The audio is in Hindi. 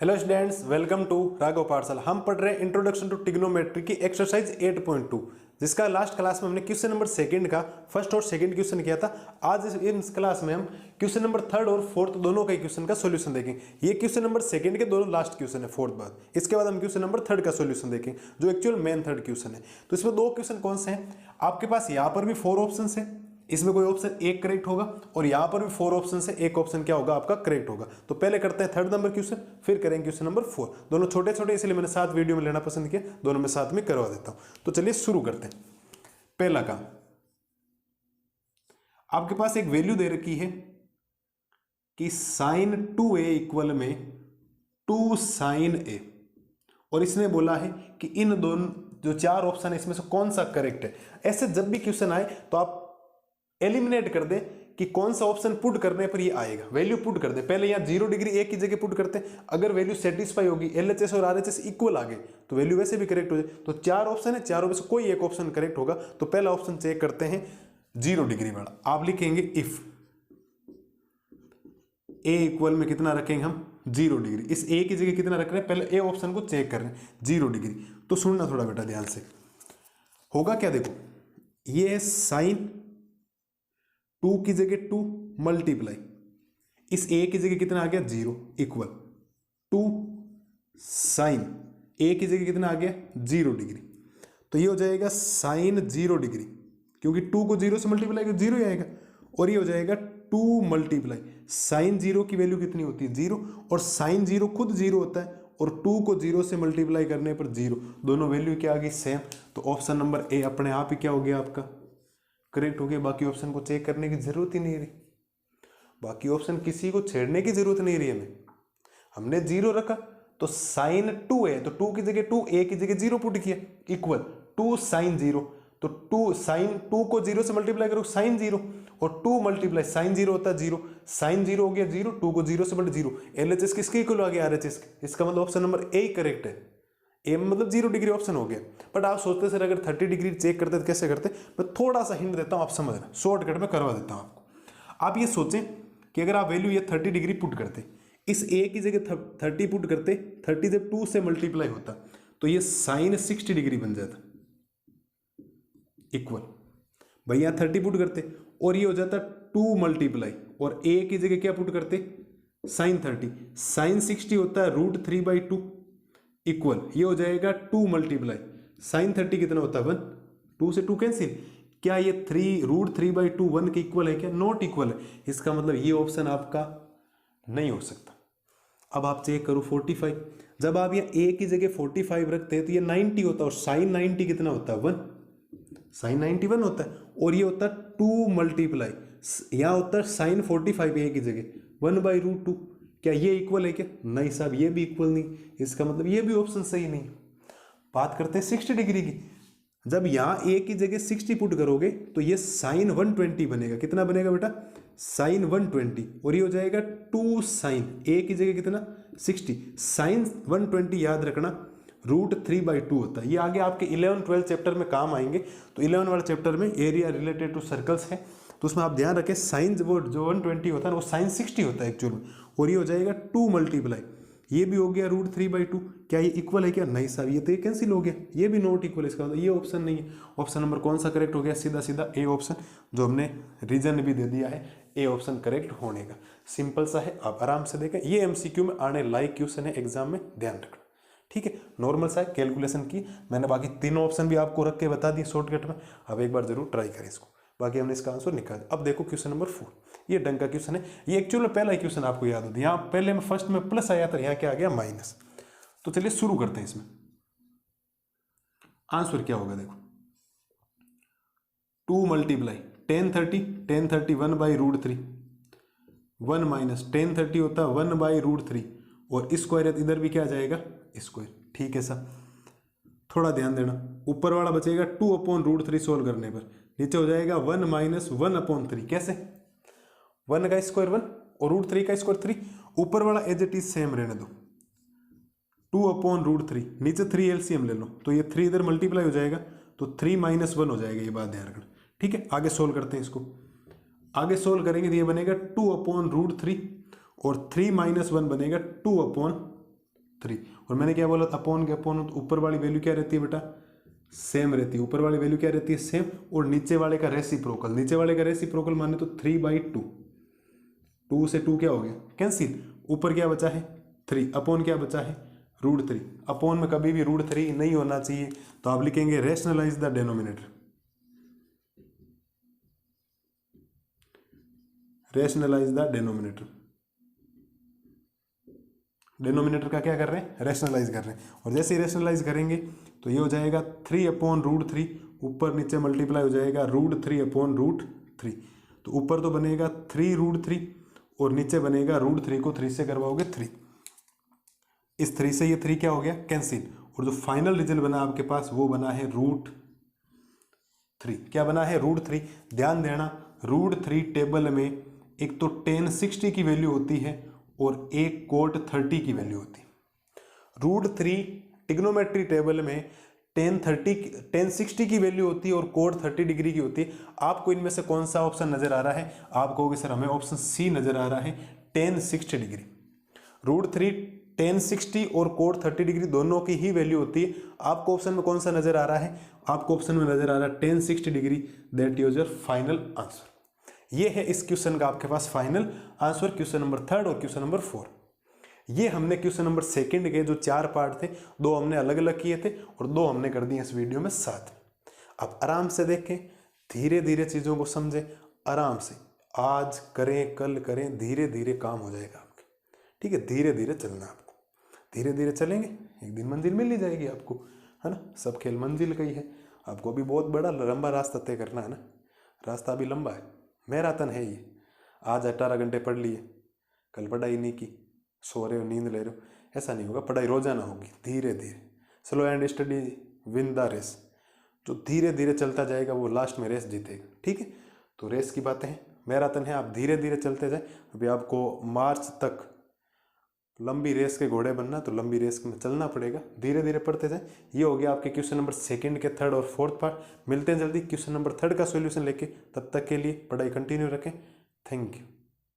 Hello students, welcome to Raghav Pathshala. हम पढ़ रहे हैं इंट्रोडक्शन टू ट्रिग्नोमेट्री की एक्सरसाइज 8.2, जिसका लास्ट क्लास में हमने क्वेश्चन नंबर सेकंड का फर्स्ट और सेकंड क्वेश्चन किया था। आज इस क्लास में हम क्वेश्चन नंबर थर्ड और फोर्थ दोनों का क्वेश्चन का सॉल्यूशन देखेंगे। ये क्वेश्चन नंबर सेकंड के दोनों लास्ट क्वेश्चन है फोर्थ बाद। इसके बाद हम क्वेश्चन नंबर थर्ड का सॉल्यूशन देखेंगे, जो एक्चुअल मेन थर्ड क्वेश्चन है। तो इसमें दो क्वेश्चन कौन से हैं? आपके पास यहाँ पर भी 4 ऑप्शन है, इसमें कोई ऑप्शन एक करेक्ट होगा, और यहां पर भी 4 ऑप्शन से एक ऑप्शन क्या होगा आपका करेक्ट होगा। तो पहले करते हैं थर्ड नंबर क्वेश्चन, फिर करेंगे क्वेश्चन नंबर 4। दोनों छोटे छोटे इसलिए मैंने साथ वीडियो में लेना पसंद किया, दोनों में साथ में करवा देता हूं। तो चलिए शुरू करते हैं। पहला काम, आपके पास एक वैल्यू दे रखी है कि sin 2a इक्वल में 2 sin a, और इसने बोला है कि इन दोनों जो 4 ऑप्शन है इसमें से कौन सा करेक्ट है। ऐसे जब भी क्वेश्चन आए तो आप एलिमिनेट कर दे कि कौन सा ऑप्शन पुट करने पर ये आएगा, वैल्यू पुट कर दे। पहले यहाँ 0 डिग्री एक की जगह पुट करते हैं, अगर वैल्यू सेटिस्फाई होगी, एलएचएस और आरएचएस इक्वल आ गए तो वैल्यू वैसे भी करेक्ट हो जाए। तो 4 ऑप्शन है, चारों में से कोई एक ऑप्शन करेक्ट होगा। तो पहला ऑप्शन चेक करते हैं 0 डिग्री वाला। आप लिखेंगे इफ ए इक्वल में कितना रखेंगे हम 0 डिग्री। इस ए की जगह कितना रख रहे हैं, पहले ए ऑप्शन को चेक कर रहे हैं 0 डिग्री। तो सुनना थोड़ा बेटा ध्यान से, होगा क्या, देखो ये है साइन 2 की जगह 2 मल्टीप्लाई, इस ए की जगह कितना आ गया 0 इक्वल 2 साइन ए की जगह कितना आ गया 0 डिग्री। तो ये हो जाएगा साइन 0 डिग्री, क्योंकि 2 को 0 से मल्टीप्लाई कर 0 ही आएगा, और ये हो जाएगा 2 मल्टीप्लाई साइन 0 की वैल्यू कितनी होती है 0, और साइन 0 खुद 0 होता है, और 2 को 0 से मल्टीप्लाई करने पर 0, दोनों वैल्यू क्या आ गई सेम। तो ऑप्शन नंबर ए अपने आप ही क्या हो गया आपका करेक्ट हो गया। बाकी ऑप्शन को चेक करने की जरूरत ही नहीं रही, बाकी ऑप्शन किसी को छेड़ने की जरूरत नहीं रही हमें। हमने 0 रखा तो साइन 2 है, तो 2 की जगह 2, ए की जगह 0 पुट किया इक्वल 2 साइन 0। तो 2 साइन 2 को 0 से मल्टीप्लाई करो साइन 0, और 2 मल्टीप्लाई साइन 0 होता है 0, साइन 0 हो गया 0, 2 को 0 से मल्टीप्लाई 0, एलएचएस किसके इक्वल आ गया आरएचएस के। इसका मतलब ऑप्शन नंबर ए करेक्ट है। ए मतलब 0 डिग्री ऑप्शन हो गया। बट आप सोचते सर अगर 30 डिग्री चेक करते तो कैसे करते, मैं थोड़ा सा हिंट देता हूं, आप समझना, शॉर्टकट में करवा देता हूं आपको। आप ये सोचें कि अगर आप वैल्यू ये 30 डिग्री पुट करते, इस ए की जगह 30 पुट करते, 30 जब 2 से मल्टीप्लाई होता तो ये साइन 60 डिग्री बन जाता इक्वल, भाई यहाँ 30 पुट करते और ये हो जाता 2 मल्टीप्लाई, और ए की जगह क्या पुट करते साइन 30, साइन 60 होता है √3/2 इक्वल, ये हो जाएगा 2 मल्टीप्लाई साइन 30 कितना होता है 1, 2 से 2 कैंसिल। क्या ये 3 √3/2 1 के इक्वल है क्या? नॉट इक्वल है। इसका मतलब ये ऑप्शन आपका नहीं हो सकता। अब आप चेक करो 45, जब आप ये ए की जगह 45 रखते हैं तो ये 90 होता है, और साइन 90 कितना होता है 1, साइन 91 होता है, और ये होता है 2 मल्टीप्लाई, यहाँ होता है साइन 45 ए की जगह 1/√2। क्या ये इक्वल है क्या? नहीं साहब, ये भी इक्वल नहीं। इसका मतलब ये भी ऑप्शन सही नहीं। बात करते हैं 60 डिग्री की। जब यहां ए की जगह 60 पुट करोगे तो ये साइन 120 बनेगा। कितना बनेगा बेटा? साइन 120, और ये हो जाएगा 2 साइन ए की जगह कितना 60, साइन 120 याद रखना √3/2 होता है। ये आगे आपके 11-12 चैप्टर में काम आएंगे। तो 11 वाले चैप्टर में एरिया रिलेटेड टू सर्कल्स है, तो उसमें आप ध्यान रखें साइन वो जो 120 होता है वो साइन 60 होता है एक्चुअल में, और ये हो जाएगा 2 मल्टीप्लाई, ये भी हो गया √3/2। क्या ये इक्वल है क्या? नहीं साहब, ये तो ये कैंसिल हो गया, ये भी नॉट इक्वल। इसका मतलब ये ऑप्शन नहीं है। ऑप्शन नंबर कौन सा करेक्ट हो गया? सीधा सीधा ए ऑप्शन, जो हमने रीजन भी दे दिया है ए ऑप्शन करेक्ट होने का। सिंपल सा है, आप आराम से देखें। ये एमसीक्यू में आने लायक क्वेश्चन है एग्जाम में, ध्यान रखना, ठीक है। नॉर्मल सा कैलकुलेशन की मैंने, बाकी 3 ऑप्शन भी आपको रख के बता दिए शॉर्टकट में। अब एक बार जरूर ट्राई करें इसको, बाकी हमने इसका आंसर निकाल दिया। अब देखो क्वेश्चन नंबर 4, ये ढंग का क्वेश्चन है। ये एक्चुअल में पहला क्वेश्चन आपको याद होता है, यहाँ पहले में फर्स्ट में प्लस आया था, यहाँ क्या आ गया माइनस। तो चलिए शुरू करते हैं। इसमें आंसर क्या होगा देखो, 2 मल्टीप्लाई tan 30 1/√3, 1 माइनस tan 30 होता है 1/√3, और स्क्वायर इधर भी क्या आ जाएगा स्क्वायर, ठीक है सर। थोड़ा ध्यान देना, ऊपर वाला बचेगा 2/√3 सोल्व करने पर, नीचे हो जाएगा 1 माइनस 1/3। कैसे? 1 का स्क्वायर 1 और √3 का स्क्वायर 3, ऊपर वाला एज इट इज सेम रहने दो, 2/√3, नीचे 3 एलसीएम ले लो, तो ये 3 इधर मल्टीप्लाई हो जाएगा, तो 3 - 1 हो जाएगा। ये बात ध्यान रखना, ठीक है। आगे सोल्व करते हैं इसको, आगे सोल्व करेंगे तो ये बनेगा 2/√3, और 3 - 1 बनेगा 2/, 3। और मैंने क्या बोला था, अपॉन के अपॉन, तो ऊपर वाली वैल्यू क्या रहती है बेटा, सेम रहती है। ऊपर वाली वैल्यू क्या रहती है, सेम, और नीचे वाले का रेसिप्रोकल। नीचे वाले का रेसिप्रोकल माने तो 3/2। 2 से 2 क्या हो गया, कैंसिल। ऊपर क्या बचा है 3, अपॉन क्या बचा है √3। अपॉन में कभी भी √3 नहीं होना चाहिए, तो आप लिखेंगे rationalise the denominator. Rationalise the denominator. Denominator का क्या कर रहे हैं, रैशनलाइज कर रहे हैं। और जैसे ही रैशनलाइज करेंगे तो ये हो जाएगा 3/√3, ऊपर नीचे मल्टीप्लाई हो जाएगा √3/√3। तो ऊपर तो बनेगा 3√3 और नीचे बनेगा √3 को 3 से करवाओगे 3। इस 3 से ये 3 क्या हो गया, कैंसिल। और जो फाइनल रिजल्ट बना आपके पास वो बना है √3। क्या बना है, √3। ध्यान देना, √3 टेबल में एक तो tan 60 की वैल्यू होती है और एक cot 30 की वैल्यू होती है। √3 ट्रिग्नोमेट्री टेबल में tan 60 की वैल्यू होती है और cot 30 डिग्री की होती है। आपको इनमें से कौन सा ऑप्शन नजर आ रहा है, आप कहोगे सर हमें ऑप्शन सी नजर आ रहा है, tan 60 डिग्री। √3 tan 60 और cot 30 डिग्री दोनों की ही वैल्यू होती है। आपको ऑप्शन में कौन सा नजर आ रहा है, आपको ऑप्शन में नजर आ रहा है tan 60 degree. That is your final answer. ये है इस क्वेश्चन का आपके पास फाइनल आंसर, क्वेश्चन नंबर 3 और क्वेश्चन नंबर 4। ये हमने क्वेश्चन नंबर 2 के जो 4 पार्ट थे, 2 हमने अलग अलग किए थे और 2 हमने कर दिए इस वीडियो में साथ। अब आराम से देखें, धीरे धीरे चीज़ों को समझें, आराम से आज करें कल करें, धीरे धीरे काम हो जाएगा आपके। ठीक है, धीरे धीरे चलना आपको, धीरे धीरे चलेंगे एक दिन मंजिल मिल ही जाएगी आपको, है ना। सब खेल मंजिल का ही है। आपको अभी बहुत बड़ा लंबा रास्ता तय करना है ना, रास्ता अभी लंबा है, मैराथन है ये। आज 18 घंटे पढ़ लिए, कल पढ़ाई नहीं की, सो रहे हो, नींद ले रहे हो, ऐसा नहीं होगा। पढ़ाई रोजाना होगी, धीरे धीरे। Slow and study win the race. जो धीरे धीरे चलता जाएगा वो लास्ट में रेस जीतेगा। ठीक है, तो रेस की बातें हैं, मैराथन है, आप धीरे धीरे चलते जाए। अभी आपको मार्च तक लंबी रेस के घोड़े बनना, तो लंबी रेस में चलना पड़ेगा, धीरे धीरे पढ़ते जाए। ये हो गया आपके क्वेश्चन नंबर 2 के 3rd और 4th पार्ट। मिलते हैं जल्दी क्वेश्चन नंबर 3rd का सॉल्यूशन लेके, तब तक के लिए पढ़ाई कंटिन्यू रखें। Thank you.